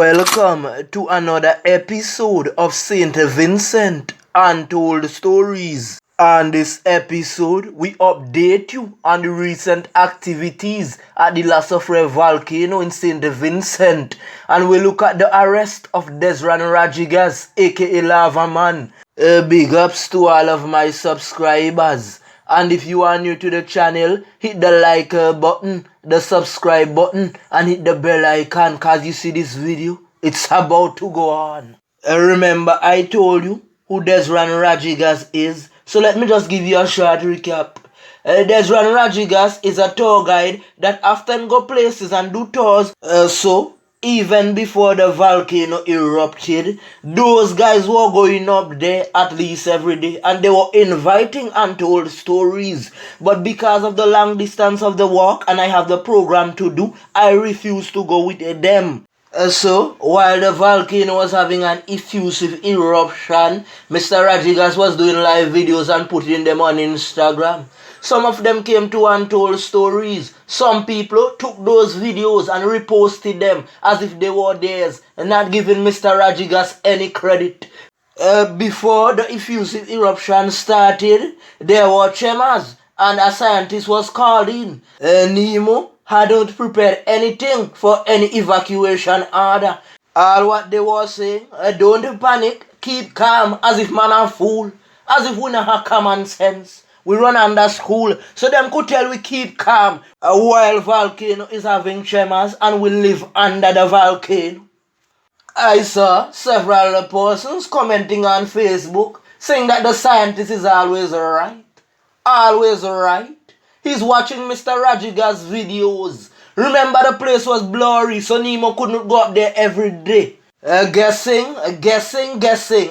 Welcome to another episode of Saint Vincent Untold Stories. On this episode, we update you on the recent activities at the soufriere volcano in Saint Vincent, and we look at the arrest of Desran Rajigas, aka Lava Man. Big ups to all of my subscribers. And if you are new to the channel, hit the like button, the subscribe button, and hit the bell icon, cause you see this video, it's about to go on. Remember, I told you who Desran Rajigas is, so let me just give you a short recap. Desran Rajigas is a tour guide that often go places and do tours, so even before the volcano erupted, those guys were going up there at least every day and they were inviting untold stories. But because of the long distance of the walk and I have the program to do, I refused to go with them. So, while the volcano was having an effusive eruption, Mr. Rajigas was doing live videos and putting them on Instagram. Some of them came to untold stories. Some people took those videos and reposted them as if they were theirs, and not giving Mr. Rajigas any credit. Before the effusive eruption started, there were tremors, and a scientist was called in. Nemo hadn't prepared anything for any evacuation order. All what they were saying, don't panic, keep calm, as if man a fool, as if we not have common sense. We run under school, so them could tell we keep calm while volcano is having tremors and we live under the volcano. I saw several persons commenting on Facebook saying that the scientist is always right. Always right. He's watching Mr. Rajigas' videos. Remember, the place was blurry, so Nemo couldn't go up there every day. Guessing.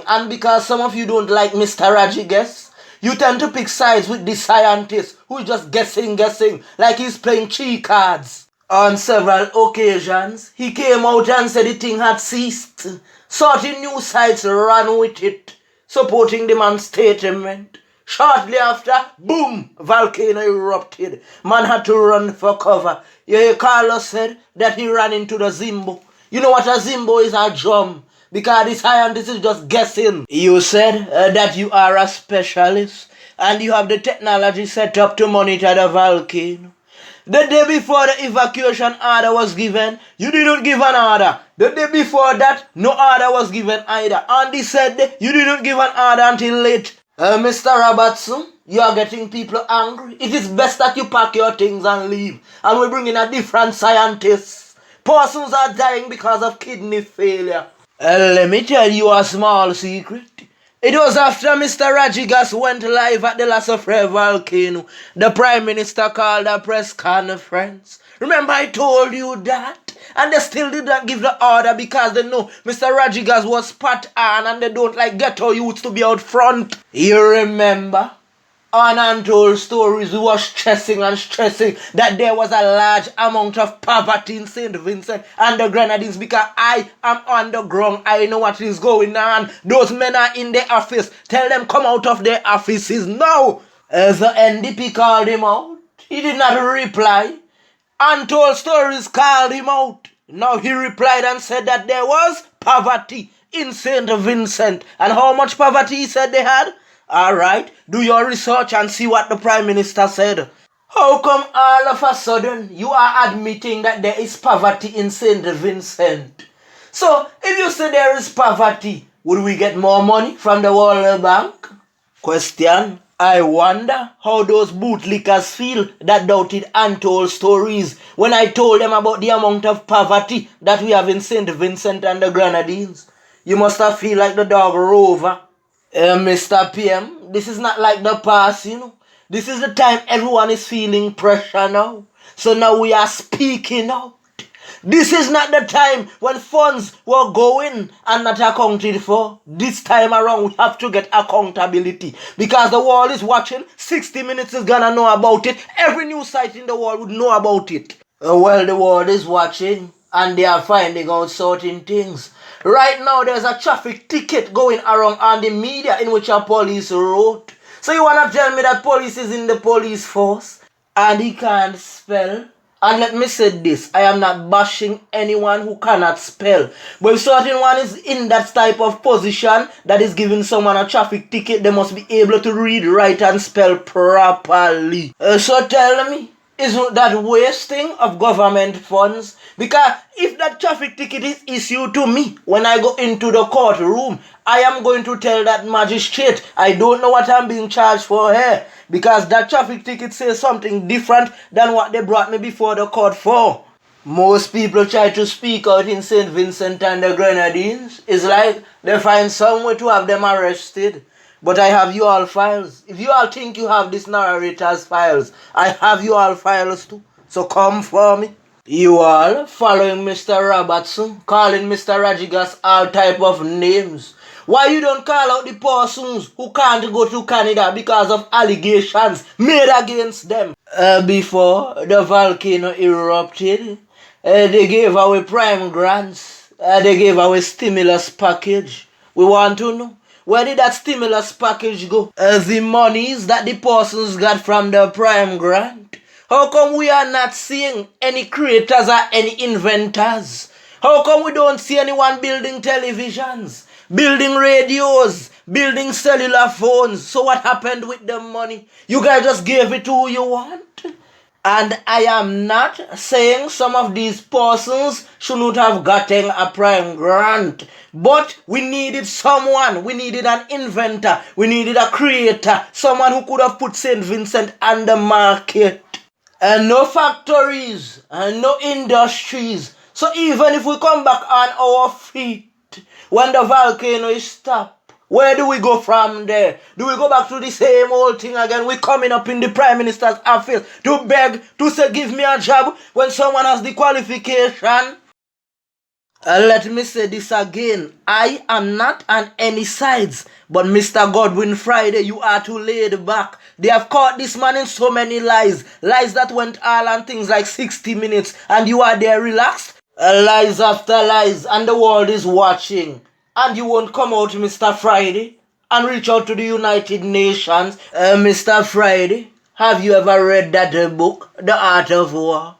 And because some of you don't like Mr. Rajigas, you tend to pick sides with the scientist who is just guessing, like he's playing cheat cards. On several occasions, he came out and said the thing had ceased. Certain news sites ran with it, supporting the man's statement. Shortly after, boom, volcano erupted. Man had to run for cover. Yeah, Carlos said that he ran into the Zimbo. You know what a Zimbo is? A drum. Because the scientist is just guessing. You said that you are a specialist and you have the technology set up to monitor the volcano. The day before the evacuation order was given, you didn't give an order. The day before that, no order was given either. On the said day, you didn't give an order until late. Mr. Robertson, you are getting people angry. It is best that you pack your things and leave. And we bring in a different scientist. Persons are dying because of kidney failure. Let me tell you a small secret. It was after Mr. Rajigas went live at the soufriere volcano, the Prime Minister called a press conference. Remember I told you that? And they still did not give the order because they know Mr. Rajigas was spot on and they don't like ghetto youths to be out front. You remember? On Untold Stories, we were stressing that there was a large amount of poverty in St. Vincent and the Grenadines because I am on the ground. I know what is going on. Those men are in their office. Tell them come out of their offices now. The NDP called him out. He did not reply. Untold Stories called him out. Now he replied and said that there was poverty in St. Vincent. And how much poverty he said they had? Alright, do your research and see what the Prime Minister said. How come all of a sudden you are admitting that there is poverty in St. Vincent? So, if you say there is poverty, would we get more money from the World Bank? Question. I wonder how those bootlickers feel that doubted Untold Stories when I told them about the amount of poverty that we have in St. Vincent and the Grenadines. You must have feel like the dog Rover. Mr. PM, this is not like the past, you know. This is the time everyone is feeling pressure now. So now we are speaking out. This is not the time when funds were going and not accounted for. This time around we have to get accountability. Because the world is watching, 60 Minutes is gonna know about it. Every news site in the world would know about it. Well, the world is watching and they are finding out certain things. Right now, there's a traffic ticket going around on the media in which a police wrote. So you want to tell me that police is in the police force and he can't spell And let me say this, I am not bashing anyone who cannot spell. But if certain one is in that type of position that is giving someone a traffic ticket, they must be able to read, write and spell properly. So tell me, isn't that wasting of government funds? Because if that traffic ticket is issued to me when I go into the courtroom, I am going to tell that magistrate I don't know what I'm being charged for here, because that traffic ticket says something different than what they brought me before the court for. Most people try to speak out in St. Vincent and the Grenadines. It's like they find some way to have them arrested. But I have you all files. If you all think you have this narrator's files, I have you all files too. So come for me. You all following Mr. Robertson, calling Mr. Rajigas all type of names. Why you don't call out the persons who can't go to Canada because of allegations made against them? Before the volcano erupted, they gave away prime grants. They gave away stimulus package. We want to know, where did that stimulus package go? The monies that the persons got from the prime grant. How come we are not seeing any creators or any inventors? How come we don't see anyone building televisions, building radios, building cellular phones? So what happened with the money? You guys just gave it to who you want? And I am not saying some of these persons shouldn't have gotten a prime grant. But we needed someone. We needed an inventor. We needed a creator. Someone who could have put St. Vincent on the market. And no factories and no industries. So even if we come back on our feet when the volcano is stopped, where do we go from there? Do we go back to the same old thing again? We coming up in the Prime Minister's office to beg, to say give me a job when someone has the qualification? Let me say this again. I am not on any sides. But Mr. Godwin Friday, you are too laid back. They have caught this man in so many lies. Lies that went all on things like 60 minutes. And you are there relaxed? Lies after lies. And the world is watching. And you won't come out, Mr. Friday, and reach out to the United Nations. Mr. Friday, have you ever read that book, The Art of War?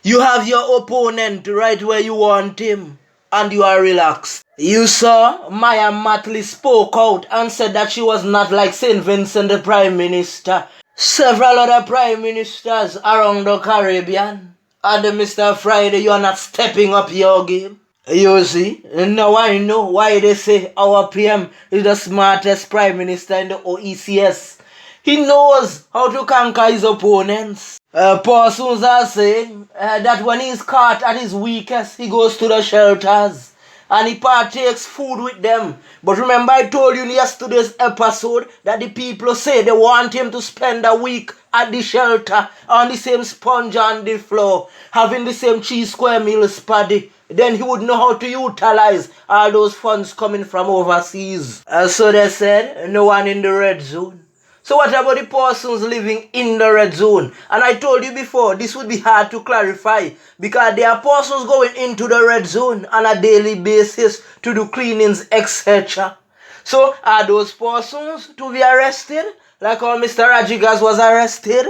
You have your opponent right where you want him, and you are relaxed. You saw Maya Matley spoke out and said that she was not like St. Vincent, the Prime Minister. Several other Prime Ministers around the Caribbean. And Mr. Friday, you are not stepping up your game. You see, now I know why they say our PM is the smartest Prime Minister in the OECS. He knows how to conquer his opponents. Persons are saying that when he's caught at his weakest, he goes to the shelters and he partakes food with them. But remember, I told you in yesterday's episode that the people say they want him to spend a week at the shelter on the same sponge on the floor, having the same cheese square meals paddy. Then he would know how to utilize all those funds coming from overseas. So they said, no one in the red zone. So what about the persons living in the red zone? And I told you before, this would be hard to clarify because there are persons going into the red zone on a daily basis to do cleanings, etc. So are those persons to be arrested? Like how Mr. Rajigas was arrested?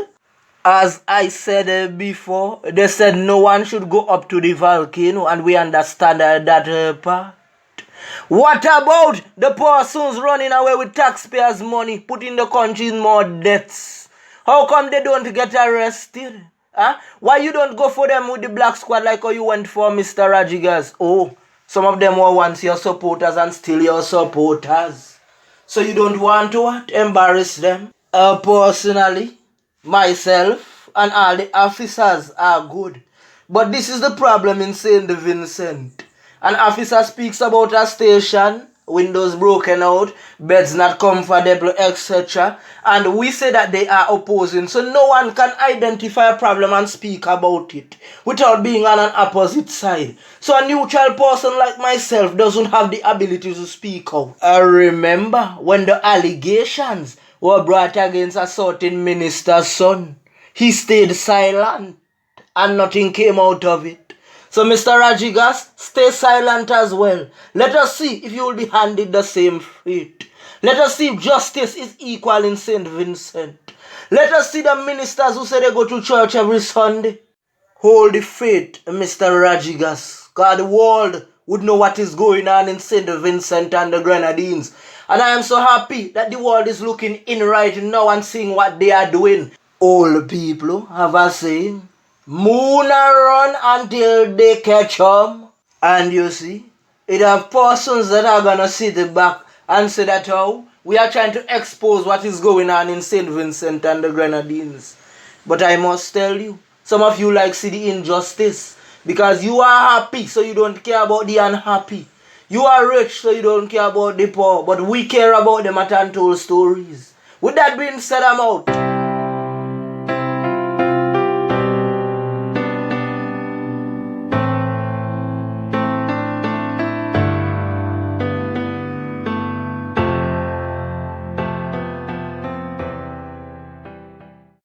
As I said before, they said no one should go up to the volcano, and we understand that part. What about the persons running away with taxpayers' money, putting the country in more debts? How come they don't get arrested? Huh? Why you don't go for them with the black squad like how you went for Mr. Rajigas? Oh, some of them were once your supporters and still your supporters. So you don't want to what? Embarrass them? Personally, myself and all the officers are good. But this is the problem in St. Vincent. An officer speaks about a station, windows broken out, beds not comfortable, etc. And we say that they are opposing. So no one can identify a problem and speak about it without being on an opposite side. So a neutral person like myself doesn't have the ability to speak out. I remember when the allegations were brought against a certain minister's son. He stayed silent and nothing came out of it. So Mr. Rajigas, stay silent as well. Let us see if you will be handed the same fate. Let us see if justice is equal in St. Vincent. Let us see the ministers who say they go to church every Sunday. Hold the faith, Mr. Rajigas, cause the world would know what is going on in St. Vincent and the Grenadines. And I am so happy that the world is looking in right now and seeing what they are doing. All people have a saying, moon a run until they catch 'em. And you see, it have persons that are gonna sit back and say that how we are trying to expose what is going on in St. Vincent and the Grenadines. But I must tell you, some of you like see the injustice because you are happy so you don't care about the unhappy. You are rich so you don't care about the poor, but we care about them at Untold Stories. With that being said, I'm out.